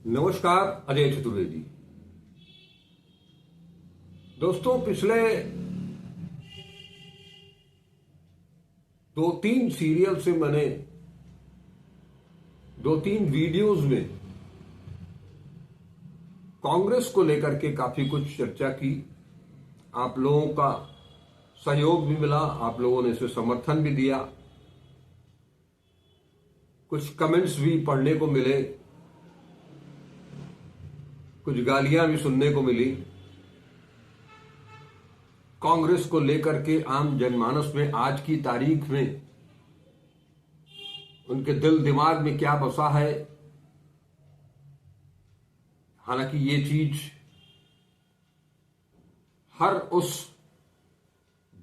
नमस्कार, अजय चतुर्वेदी। दोस्तों, पिछले 2-3 सीरियल से मैंने 2-3 वीडियोस में कांग्रेस को लेकर के काफी कुछ चर्चा की। आप लोगों का सहयोग भी मिला, आप लोगों ने इसे समर्थन भी दिया, कुछ कमेंट्स भी पढ़ने को मिले, कुछ गालियां भी सुनने को मिली। कांग्रेस को लेकर के आम जनमानस में आज की तारीख में उनके दिल दिमाग में क्या बसा है, हालांकि ये चीज हर उस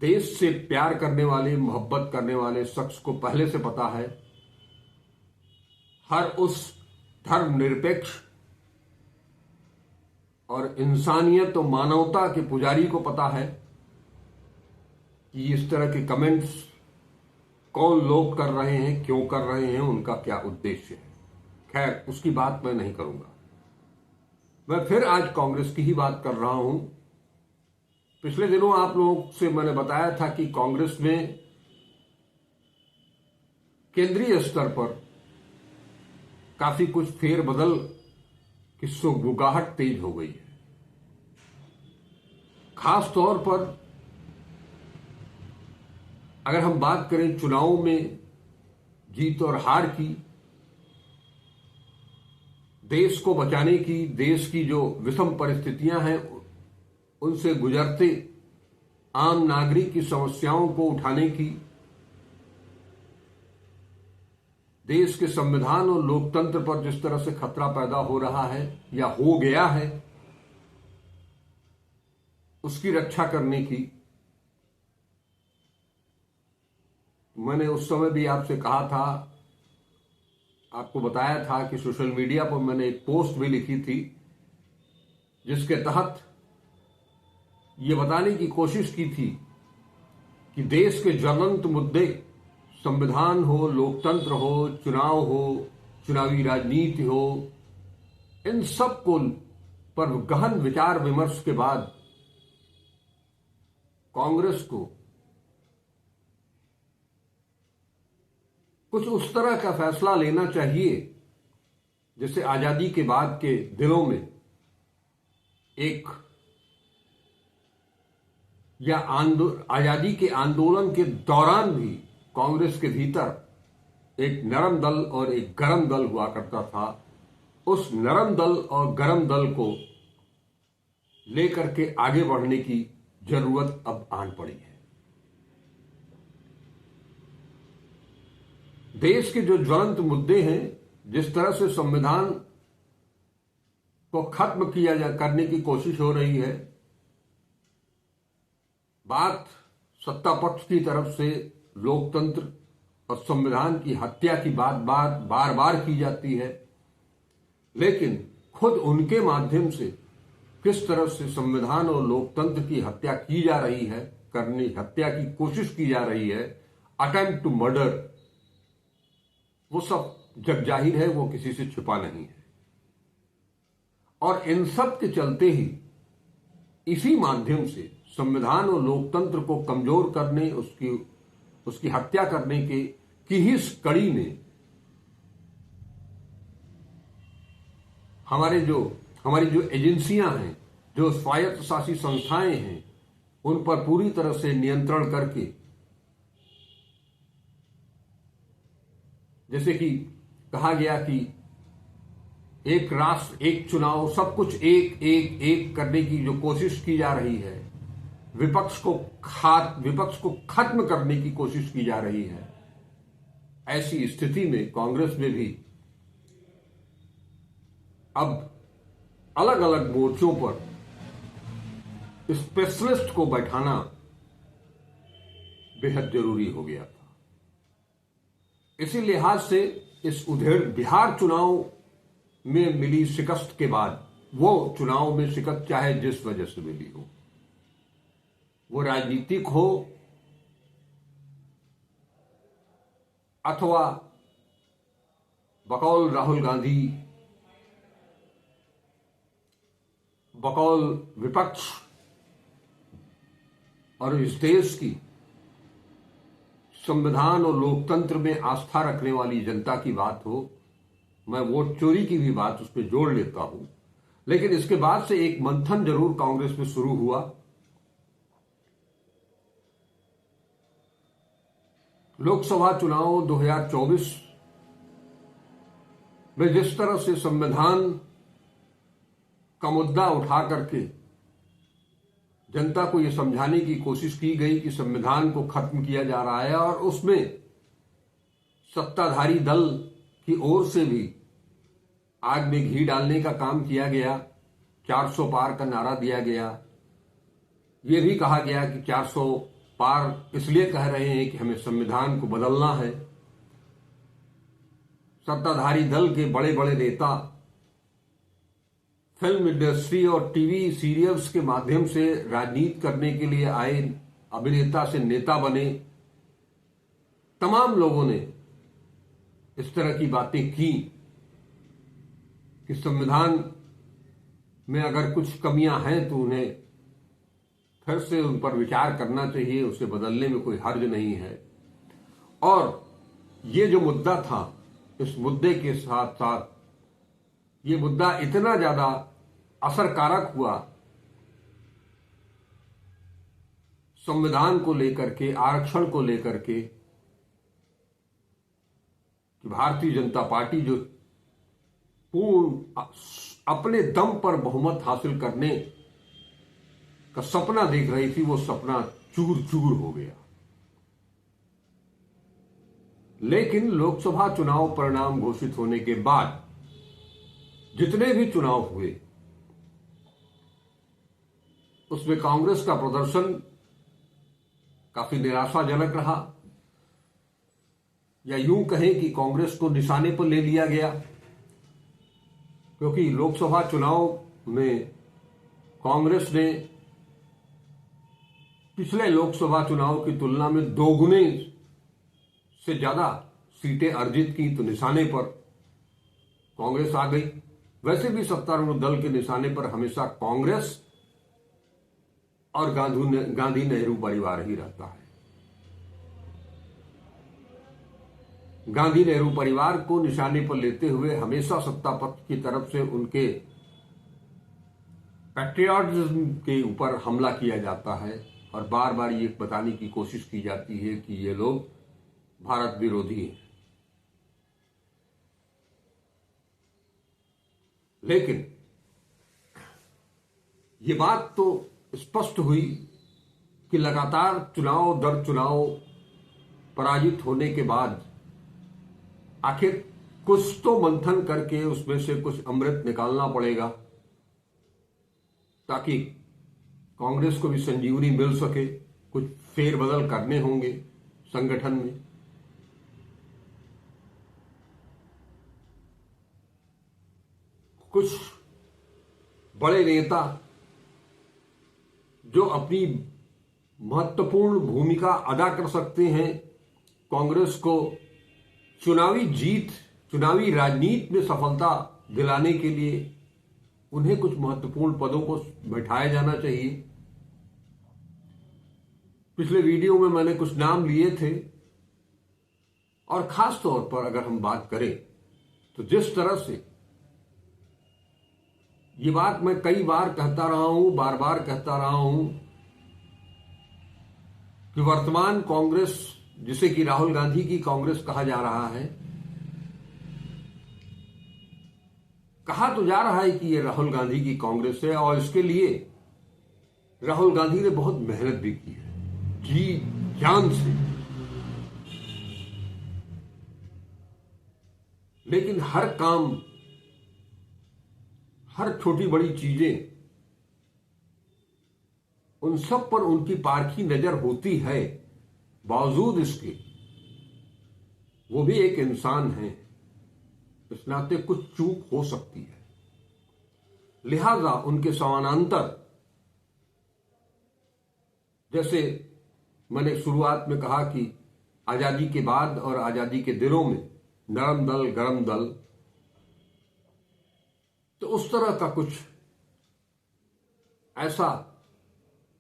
देश से प्यार करने वाले, मोहब्बत करने वाले शख्स को पहले से पता है। हर उस धर्मनिरपेक्ष और इंसानियत और मानवता के पुजारी को पता है कि इस तरह के कमेंट्स कौन लोग कर रहे हैं, क्यों कर रहे हैं, उनका क्या उद्देश्य है। खैर, उसकी बात मैं नहीं करूंगा। मैं फिर आज कांग्रेस की ही बात कर रहा हूं। पिछले दिनों आप लोगों से मैंने बताया था कि कांग्रेस में केंद्रीय स्तर पर काफी कुछ फेरबदल की सुगबुगाहट तेज हो गई है। खास तौर पर अगर हम बात करें चुनाव में जीत और हार की, देश को बचाने की, देश की जो विषम परिस्थितियां हैं उनसे गुजरते आम नागरिक की समस्याओं को उठाने की, देश के संविधान और लोकतंत्र पर जिस तरह से खतरा पैदा हो रहा है या हो गया है, उसकी रक्षा करने की। मैंने उस समय भी आपसे कहा था, आपको बताया था कि सोशल मीडिया पर मैंने एक पोस्ट भी लिखी थी जिसके तहत ये बताने की कोशिश की थी कि देश के ज्वलंत मुद्दे, संविधान हो, लोकतंत्र हो, चुनाव हो, चुनावी राजनीति हो, इन सब को पर गहन विचार विमर्श के बाद कांग्रेस को कुछ उस तरह का फैसला लेना चाहिए जैसे आजादी के बाद के दिनों में एक या आजादी के आंदोलन के दौरान भी कांग्रेस के भीतर एक नरम दल और एक गरम दल हुआ करता था। उस नरम दल और गरम दल को लेकर के आगे बढ़ने की जरूरत अब आन पड़ी है। देश के जो ज्वलंत मुद्दे हैं, जिस तरह से संविधान को खत्म करने की कोशिश हो रही है, बात सत्ता पक्ष की तरफ से लोकतंत्र और संविधान की हत्या की बात बार बार की जाती है, लेकिन खुद उनके माध्यम से किस तरह से संविधान और लोकतंत्र की हत्या की जा रही है, हत्या की कोशिश की जा रही है, अटेम्प्ट टू मर्डर, वो सब जग जाहिर है, वो किसी से छुपा नहीं है। और इन सब के चलते ही इसी माध्यम से संविधान और लोकतंत्र को कमजोर करने, उसकी हत्या करने की ही इस कड़ी में हमारी जो एजेंसियां हैं, जो स्वायत्त शासी संस्थाएं हैं, उन पर पूरी तरह से नियंत्रण करके, जैसे कि कहा गया कि एक राष्ट्र एक चुनाव, सब कुछ एक एक एक करने की जो कोशिश की जा रही है, विपक्ष को खत्म करने की कोशिश की जा रही है, ऐसी स्थिति में कांग्रेस में भी अब अलग अलग मोर्चों पर स्पेशलिस्ट को बैठाना बेहद जरूरी हो गया था। इसी लिहाज से इस बिहार चुनाव में मिली शिकस्त के बाद, वो चुनाव में शिकस्त चाहे जिस वजह से मिली हो, वो राजनीतिक हो अथवा बकौल राहुल गांधी बकौल विपक्ष और इस देश की संविधान और लोकतंत्र में आस्था रखने वाली जनता की बात हो, मैं वोट चोरी की भी बात उसमें जोड़ लेता हूं। लेकिन इसके बाद से एक मंथन जरूर कांग्रेस में शुरू हुआ। लोकसभा चुनाव 2024 में जिस तरह से संविधान का मुद्दा उठा करके जनता को यह समझाने की कोशिश की गई कि संविधान को खत्म किया जा रहा है, और उसमें सत्ताधारी दल की ओर से भी आग में घी डालने का काम किया गया। 400 पार का नारा दिया गया। यह भी कहा गया कि 400 पार इसलिए कह रहे हैं कि हमें संविधान को बदलना है। सत्ताधारी दल के बड़े बड़े नेता फिल्म इंडस्ट्री और टीवी सीरियल्स के माध्यम से राजनीति करने के लिए आए, अभिनेता से नेता बने, तमाम लोगों ने इस तरह की बातें की कि संविधान में अगर कुछ कमियां हैं तो उन्हें फिर से उन पर विचार करना चाहिए, उसे बदलने में कोई हर्ज नहीं है। और ये जो मुद्दा था, इस मुद्दे के साथ साथ ये मुद्दा इतना ज्यादा असरकारक हुआ संविधान को लेकर के, आरक्षण को लेकर के, कि भारतीय जनता पार्टी जो पूर्ण अपने दम पर बहुमत हासिल करने का सपना देख रही थी, वो सपना चूर चूर हो गया। लेकिन लोकसभा चुनाव परिणाम घोषित होने के बाद जितने भी चुनाव हुए उसमें कांग्रेस का प्रदर्शन काफी निराशाजनक रहा, या यूं कहें कि कांग्रेस को निशाने पर ले लिया गया, क्योंकि लोकसभा चुनाव में कांग्रेस ने पिछले लोकसभा चुनाव की तुलना में दोगुने से ज्यादा सीटें अर्जित की, तो निशाने पर कांग्रेस आ गई। वैसे भी सत्तारूढ़ दल के निशाने पर हमेशा कांग्रेस और गांधी नेहरू परिवार ही रहता है। गांधी नेहरू परिवार को निशाने पर लेते हुए हमेशा सत्ता पक्ष की तरफ से उनके पैट्रियटिज्म के ऊपर हमला किया जाता है, और बार बार ये बताने की कोशिश की जाती है कि ये लोग भारत विरोधी हैं। लेकिन ये बात तो स्पष्ट हुई कि लगातार चुनाव दर चुनाव पराजित होने के बाद आखिर कुछ तो मंथन करके उसमें से कुछ अमृत निकालना पड़ेगा, ताकि कांग्रेस को भी संजीवनी मिल सके। कुछ फेरबदल करने होंगे संगठन में। कुछ बड़े नेता जो अपनी महत्वपूर्ण भूमिका अदा कर सकते हैं कांग्रेस को चुनावी जीत, चुनावी राजनीति में सफलता दिलाने के लिए, उन्हें कुछ महत्वपूर्ण पदों को बैठाया जाना चाहिए। पिछले वीडियो में मैंने कुछ नाम लिए थे, और खास तौर पर अगर हम बात करें तो जिस तरह से ये बात मैं कई बार कहता रहा हूं, बार बार कहता रहा हूं कि वर्तमान कांग्रेस, जिसे कि राहुल गांधी की कांग्रेस कहा जा रहा है, कहा तो जा रहा है कि ये राहुल गांधी की कांग्रेस है, और इसके लिए राहुल गांधी ने बहुत मेहनत भी की है, जी जान से। लेकिन हर काम, हर छोटी बड़ी चीजें, उन सब पर उनकी पारखी नजर होती है। बावजूद इसके वो भी एक इंसान है, इस नाते कुछ चूक हो सकती है। लिहाजा उनके समानांतर, जैसे मैंने शुरुआत में कहा कि आजादी के बाद और आजादी के दिनों में नरम दल, गरम दल, तो उस तरह का कुछ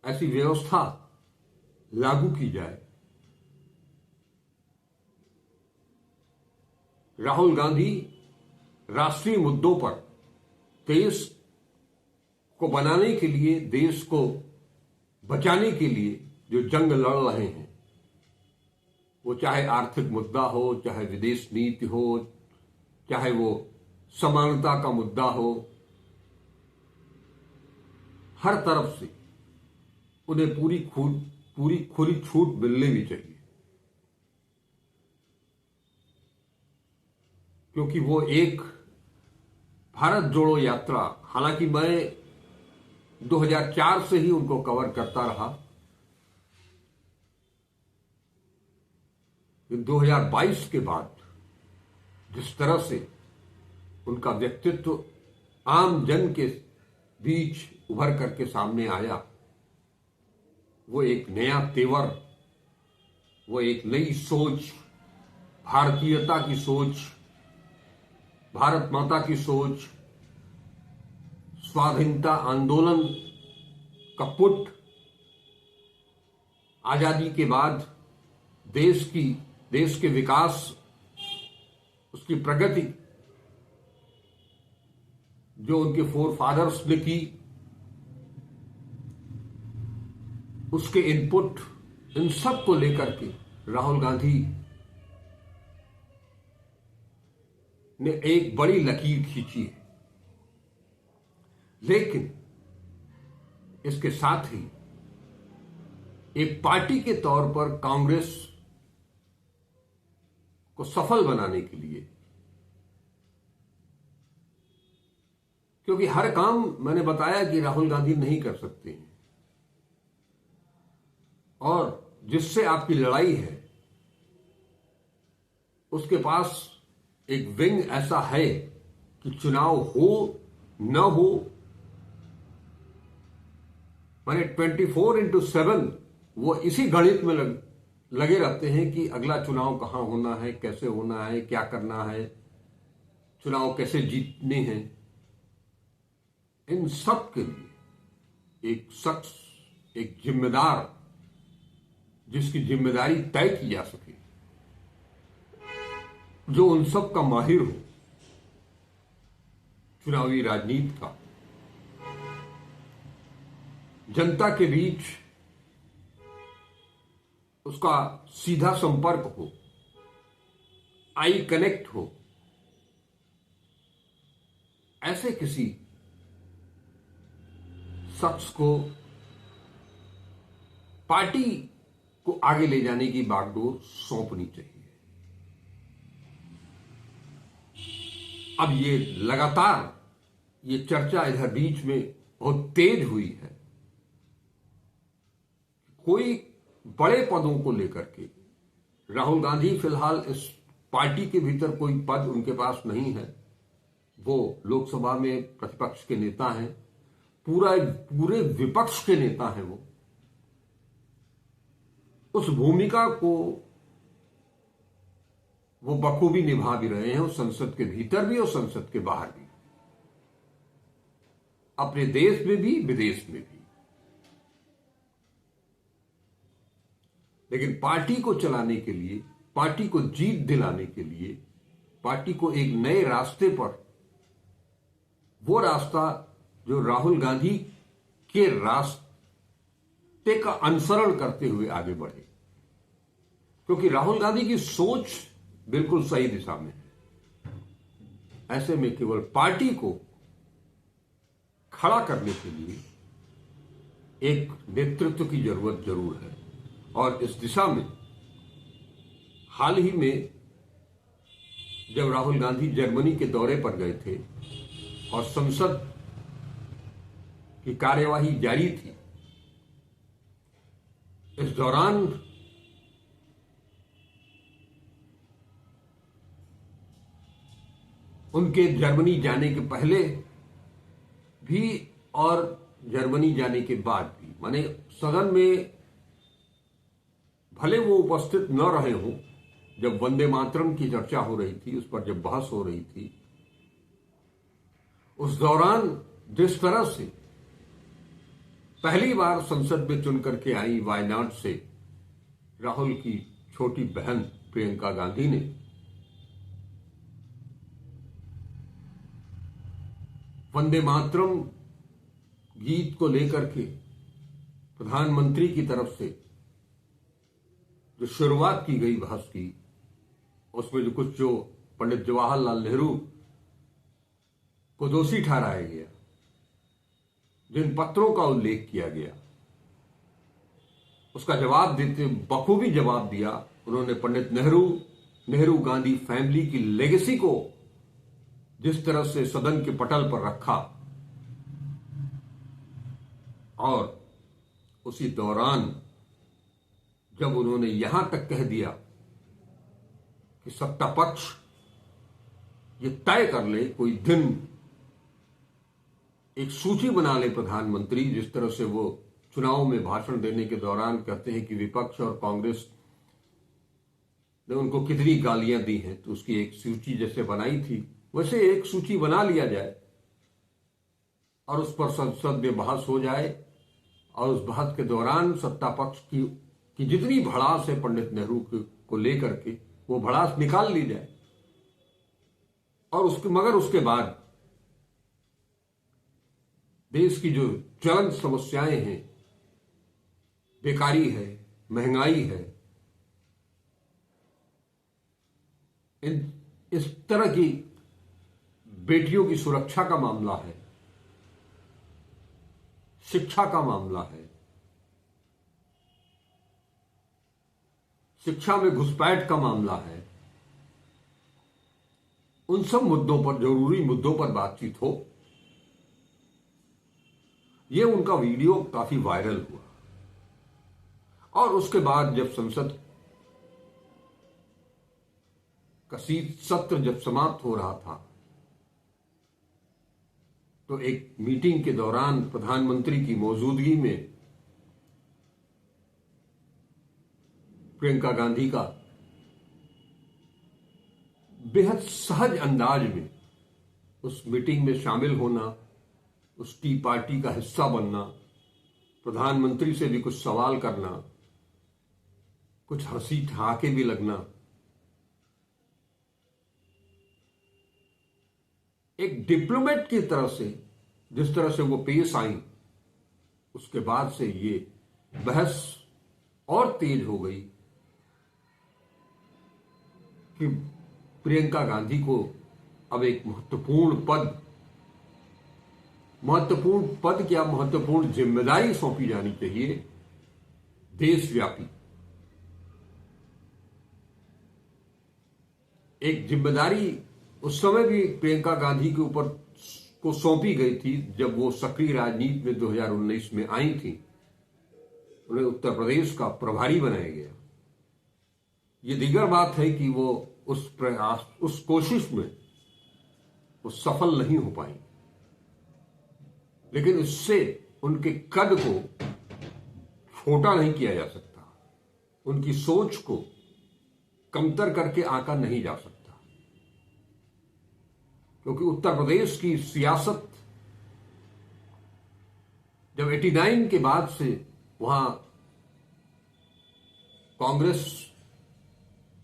ऐसी व्यवस्था लागू की जाए। राहुल गांधी राष्ट्रीय मुद्दों पर देश को बनाने के लिए, देश को बचाने के लिए जो जंग लड़ रहे हैं, वो चाहे आर्थिक मुद्दा हो, चाहे विदेश नीति हो, चाहे वो समानता का मुद्दा हो, हर तरफ से उन्हें पूरी खुली छूट मिलनी भी चाहिए, क्योंकि वो एक भारत जोड़ो यात्रा, हालांकि मैं 2004 से ही उनको कवर करता रहा, 2022 के बाद जिस तरह से उनका व्यक्तित्व आम जन के बीच उभर करके सामने आया, वो एक नया तेवर, वो एक नई सोच, भारतीयता की सोच, भारत माता की सोच, स्वाधीनता आंदोलन का पुट, आजादी के बाद देश के विकास, उसकी प्रगति जो उनके फोर फादर्स ने की, उसके इनपुट, इन सब को लेकर के राहुल गांधी ने एक बड़ी लकीर खींची है। लेकिन इसके साथ ही एक पार्टी के तौर पर कांग्रेस को सफल बनाने के लिए, क्योंकि हर काम मैंने बताया कि राहुल गांधी नहीं कर सकते हैं, और जिससे आपकी लड़ाई है उसके पास एक विंग ऐसा है कि चुनाव हो न हो, माने 24/7 वो इसी गणित में लगे रहते हैं कि अगला चुनाव कहां होना है, कैसे होना है, क्या करना है, चुनाव कैसे जीतने हैं। इन सब के लिए एक शख्स, एक जिम्मेदार, जिसकी जिम्मेदारी तय की जा सके, जो उन सब का माहिर हो, चुनावी राजनीति का, जनता के बीच उसका सीधा संपर्क हो, आई कनेक्ट हो, ऐसे किसी शख्स को पार्टी को आगे ले जाने की बागडोर सौंपनी चाहिए। अब ये लगातार ये चर्चा इधर बीच में बहुत तेज हुई है, कोई बड़े पदों को लेकर के, राहुल गांधी फिलहाल इस पार्टी के भीतर कोई पद उनके पास नहीं है, वो लोकसभा में प्रतिपक्ष के नेता हैं, पूरे विपक्ष के नेता हैं। वो उस भूमिका को वो बखूबी निभा भी रहे हैं, उस संसद के भीतर भी और संसद के बाहर भी, अपने देश में भी विदेश में भी। लेकिन पार्टी को चलाने के लिए, पार्टी को जीत दिलाने के लिए, पार्टी को एक नए रास्ते पर, वो रास्ता जो राहुल गांधी के रास्ते का अनुसरण करते हुए आगे बढ़े, क्योंकि राहुल गांधी की सोच बिल्कुल सही दिशा में है। ऐसे में केवल पार्टी को खड़ा करने के लिए एक नेतृत्व की जरूरत जरूर है, और इस दिशा में हाल ही में जब राहुल गांधी जर्मनी के दौरे पर गए थे और संसद की कार्यवाही जारी थी, इस दौरान उनके जर्मनी जाने के पहले भी और जर्मनी जाने के बाद भी, माने सदन में भले वो उपस्थित न रहे हों, जब वंदे मातरम की चर्चा हो रही थी, उस पर जब बहस हो रही थी, उस दौरान जिस तरह से पहली बार संसद में चुन करके आई वायनाड से राहुल की छोटी बहन प्रियंका गांधी ने वंदे मातरम गीत को लेकर के प्रधानमंत्री की तरफ से जो शुरुआत की गई बहस की, उसमें जो पंडित जवाहरलाल नेहरू को दोषी ठहराया गया, जिन पत्रों का उल्लेख किया गया, उसका जवाब देते बखूबी जवाब दिया उन्होंने। पंडित नेहरू गांधी फैमिली की लेगेसी को जिस तरह से सदन के पटल पर रखा, और उसी दौरान जब उन्होंने यहां तक कह दिया कि सत्ता पक्ष ये तय कर ले, कोई दिन एक सूची बना ले प्रधानमंत्री, जिस तरह से वो चुनाव में भाषण देने के दौरान कहते हैं कि विपक्ष और कांग्रेस ने उनको कितनी गालियां दी हैं, तो उसकी एक सूची जैसे बनाई थी वैसे एक सूची बना लिया जाए और उस पर संसद में बहस हो जाए, और उस बहस के दौरान सत्ता पक्ष की जितनी भड़ास है पंडित नेहरू को लेकर के, वो भड़ास निकाल ली जाए। और मगर उसके बाद देश की जो ज्वलंत समस्याएं हैं, बेकारी है, महंगाई है, इस तरह की बेटियों की सुरक्षा का मामला है, शिक्षा का मामला है, शिक्षा में घुसपैठ का मामला है, उन सब मुद्दों पर, जरूरी मुद्दों पर बातचीत हो। ये उनका वीडियो काफी वायरल हुआ, और उसके बाद जब संसद का शीत सत्र जब समाप्त हो रहा था, तो एक मीटिंग के दौरान प्रधानमंत्री की मौजूदगी में प्रियंका गांधी का बेहद सहज अंदाज में उस मीटिंग में शामिल होना, उस टी पार्टी का हिस्सा बनना, प्रधानमंत्री से भी कुछ सवाल करना, कुछ हंसी ठहाके भी लगना, एक डिप्लोमेट की तरह से जिस तरह से वो पेश आई, उसके बाद से ये बहस और तेज हो गई कि प्रियंका गांधी को अब एक महत्वपूर्ण पद क्या, महत्वपूर्ण जिम्मेदारी सौंपी जानी चाहिए, देशव्यापी एक जिम्मेदारी उस समय भी प्रियंका गांधी के ऊपर को सौंपी गई थी जब वो सक्रिय राजनीति में 2019 में आई थी। उन्हें उत्तर प्रदेश का प्रभारी बनाया गया। ये दीगर बात है कि वो उस कोशिश में वो सफल नहीं हो पाई, लेकिन इससे उनके कद को छोटा नहीं किया जा सकता, उनकी सोच को कमतर करके आंका नहीं जा सकता, क्योंकि उत्तर प्रदेश की सियासत जब 89 के बाद से वहां कांग्रेस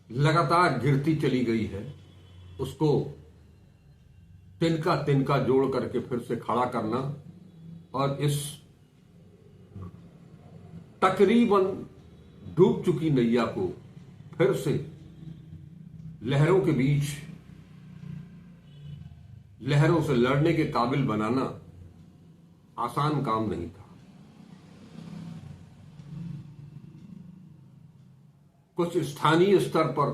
लगातार गिरती चली गई है, उसको तिनका तिनका जोड़ करके फिर से खड़ा करना और इस तकरीबन डूब चुकी नैया को फिर से लहरों के बीच लहरों से लड़ने के काबिल बनाना आसान काम नहीं था। कुछ स्थानीय स्तर पर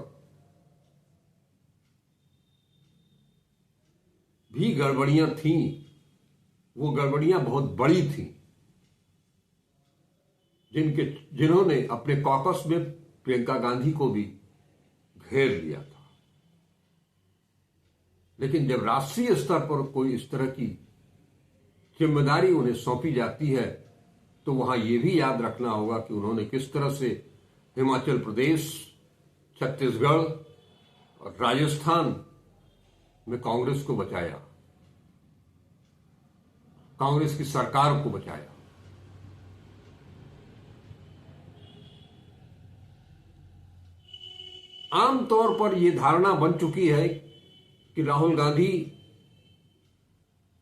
भी गड़बड़ियां थीं, वो गड़बड़ियां बहुत बड़ी थीं, जिन्होंने अपने कॉकस में प्रियंका गांधी को भी घेर लिया था। लेकिन जब राष्ट्रीय स्तर पर कोई इस तरह की जिम्मेदारी उन्हें सौंपी जाती है, तो वहां यह भी याद रखना होगा कि उन्होंने किस तरह से हिमाचल प्रदेश, छत्तीसगढ़ और राजस्थान में कांग्रेस को बचाया, कांग्रेस की सरकार को बचाया। आमतौर पर यह धारणा बन चुकी है कि राहुल गांधी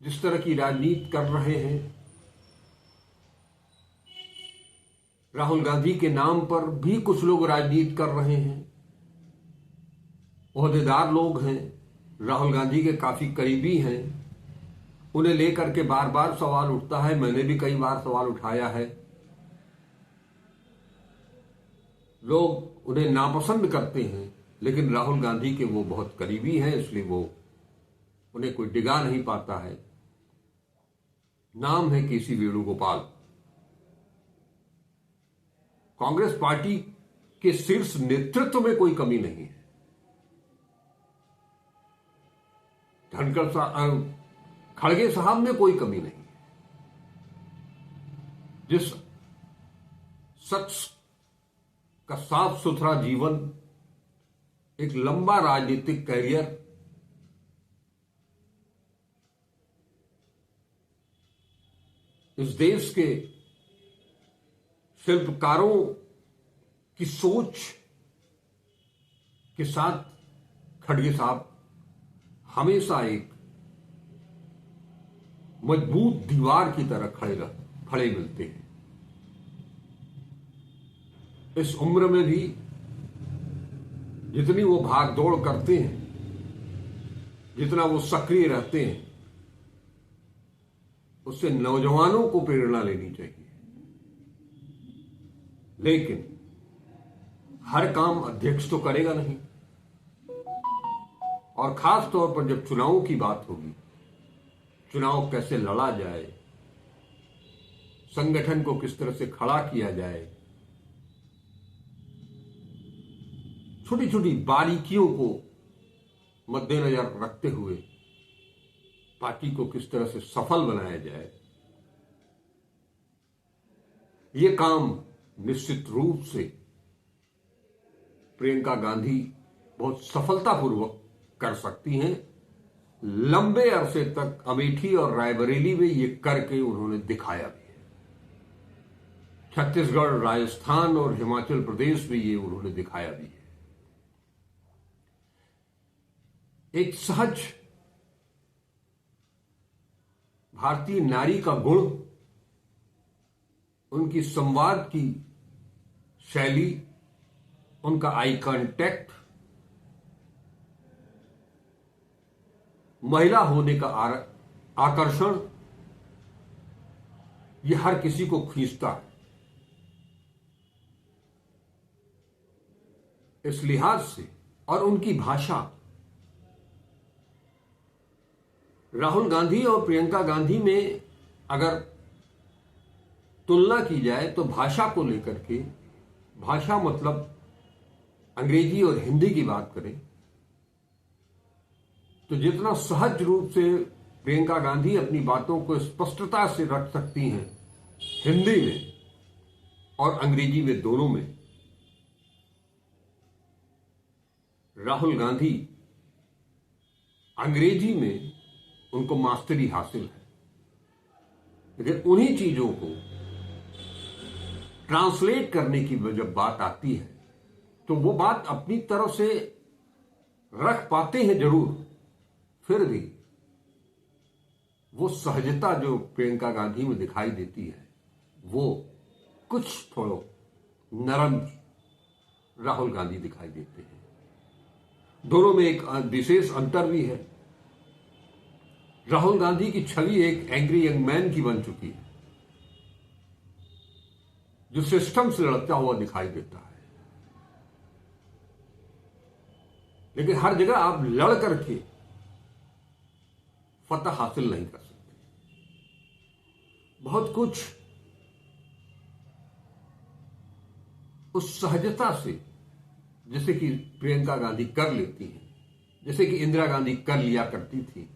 जिस तरह की राजनीति कर रहे हैं, राहुल गांधी के नाम पर भी कुछ लोग राजनीति कर रहे हैं, ओहदेदार लोग हैं, राहुल गांधी के काफी करीबी हैं, उन्हें लेकर के बार बार सवाल उठता है। मैंने भी कई बार सवाल उठाया है। लोग उन्हें नापसंद करते हैं, लेकिन राहुल गांधी के वो बहुत करीबी हैं, इसलिए वो उन्हें कोई डिगा नहीं पाता है। नाम है केसी वेणुगोपाल। कांग्रेस पार्टी के शीर्ष नेतृत्व में कोई कमी नहीं है। धनखड़ साहब, खड़गे साहब में कोई कमी नहीं है। जिस शख्स का साफ सुथरा जीवन, एक लंबा राजनीतिक कैरियर, इस देश के शिल्पकारों की सोच के साथ खड़गे साहब हमेशा एक मजबूत दीवार की तरह खड़े मिलते हैं। इस उम्र में भी जितनी वो भाग दौड़ करते हैं, जितना वो सक्रिय रहते हैं, उससे नौजवानों को प्रेरणा लेनी चाहिए। लेकिन हर काम अध्यक्ष तो करेगा नहीं, और खास तौर पर जब चुनावों की बात होगी, चुनाव कैसे लड़ा जाए, संगठन को किस तरह से खड़ा किया जाए, छोटी छोटी बारीकियों को मद्देनजर रखते हुए पार्टी को किस तरह से सफल बनाया जाए, ये काम निश्चित रूप से प्रियंका गांधी बहुत सफलतापूर्वक कर सकती हैं। लंबे अरसे तक अमेठी और रायबरेली में ये करके उन्होंने दिखाया भी है। छत्तीसगढ़, राजस्थान और हिमाचल प्रदेश में ये उन्होंने दिखाया भी है। एक सहज भारतीय नारी का गुण, उनकी संवाद की शैली, उनका आई कांटेक्ट, महिला होने का आकर्षण, ये हर किसी को खींचता है। इस लिहाज से, और उनकी भाषा, राहुल गांधी और प्रियंका गांधी में अगर तुलना की जाए तो भाषा को लेकर के, भाषा मतलब अंग्रेजी और हिंदी की बात करें तो जितना सहज रूप से प्रियंका गांधी अपनी बातों को स्पष्टता से रख सकती हैं हिंदी में और अंग्रेजी में, दोनों में, राहुल गांधी अंग्रेजी में उनको मास्टरी हासिल है। लेकिन उन्हीं चीजों को ट्रांसलेट करने की जब बात आती है तो वो बात अपनी तरफ से रख पाते हैं जरूर, फिर भी वो सहजता जो प्रियंका गांधी में दिखाई देती है वो कुछ थोड़ा नरम राहुल गांधी दिखाई देते हैं। दोनों में एक विशेष अंतर भी है। राहुल गांधी की छवि एक एंग्री यंग मैन की बन चुकी है, जो सिस्टम से लड़ता हुआ दिखाई देता है। लेकिन हर जगह आप लड़ करके फतह हासिल नहीं कर सकते। बहुत कुछ उस सहजता से, जैसे कि प्रियंका गांधी कर लेती हैं, जैसे कि इंदिरा गांधी कर लिया करती थी,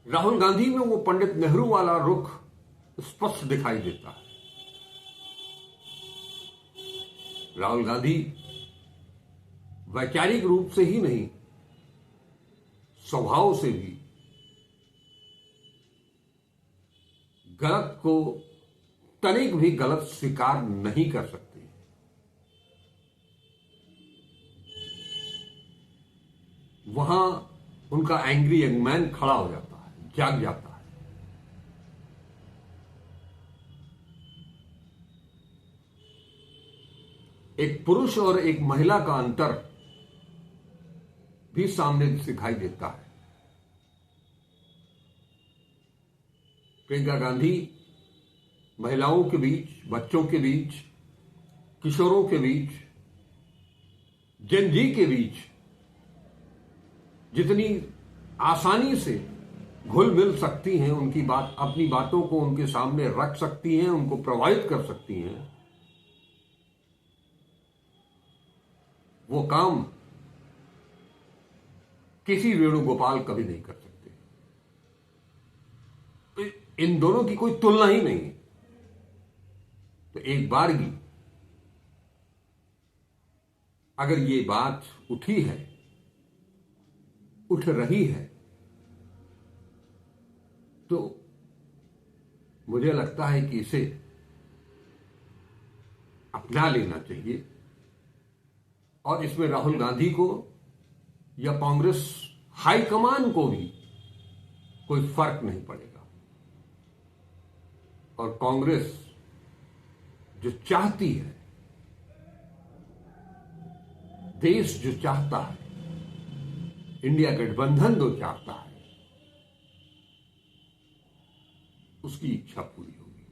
राहुल गांधी में वो पंडित नेहरू वाला रुख स्पष्ट दिखाई देता है। राहुल गांधी वैचारिक रूप से ही नहीं, स्वभाव से भी गलत को तनिक भी गलत स्वीकार नहीं कर सकते। वहां उनका एंग्री यंग मैन खड़ा हो जाता है, जाग जाता है। एक पुरुष और एक महिला का अंतर भी सामने दिखाई देता है। प्रियंका गांधी महिलाओं के बीच, बच्चों के बीच, किशोरों के बीच, जनजी के बीच जितनी आसानी से घुल मिल सकती हैं, उनकी बात, अपनी बातों को उनके सामने रख सकती हैं, उनको प्रभावित कर सकती हैं, वो काम किसी वेणुगोपाल कभी नहीं कर सकते। इन दोनों की कोई तुलना ही नहीं है। तो एक बार भी अगर ये बात उठी है, उठ रही है, तो मुझे लगता है कि इसे अपना लेना चाहिए और इसमें राहुल गांधी को या कांग्रेस हाईकमान को भी कोई फर्क नहीं पड़ेगा। और कांग्रेस जो चाहती है, देश जो चाहता है, इंडिया गठबंधन जो चाहता है, उसकी इच्छा पूरी होगी।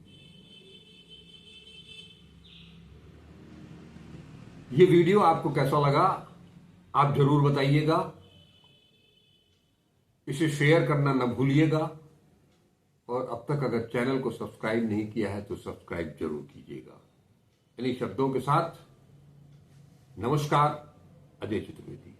ये वीडियो आपको कैसा लगा आप जरूर बताइएगा। इसे शेयर करना न भूलिएगा और अब तक अगर चैनल को सब्सक्राइब नहीं किया है तो सब्सक्राइब जरूर कीजिएगा। इन्हीं शब्दों के साथ नमस्कार, अजय चतुर्वेदी।